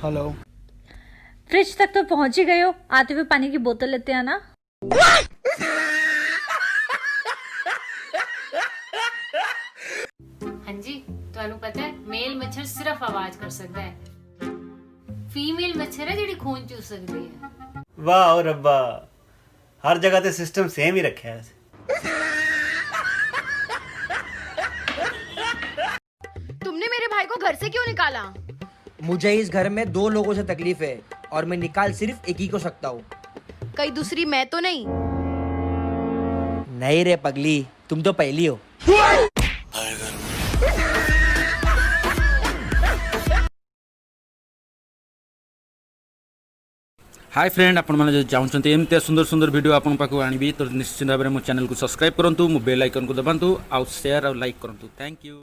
Hello. Fridge तक तो पहुंच ही गए हो, आते हुए पानी की बोतल लेते आना। हाँ जी, ਤੁਹਾਨੂੰ पता है मेल मच्छर सिर्फ आवाज कर सकता है, फीमेल मच्छर है जिहड़ी खून चूस सकती है। वाह ओ रब्बा, हर जगह ते सिस्टम सेम ही रखा है। तुमने मेरे भाई को घर से क्यों निकाला? मुझे इस घर में 2 लोगों से तकलीफ है और मैं निकाल सिर्फ एक ही को सकता हूँ। कहीं दूसरी मैं तो नहीं? नहीं रे पगली, तुम तो पहली हो। हाय फ्रेंड, आपण मैंने चाहते एमती सुंदर सुंदर वीडियो आपण पाक आनी तो निश्चित भाव में मो चैनल को सब्सक्राइब करूँ, मो बेल आइकन को दबातु, आउ शेयर और लाइक करूँ। Thank you.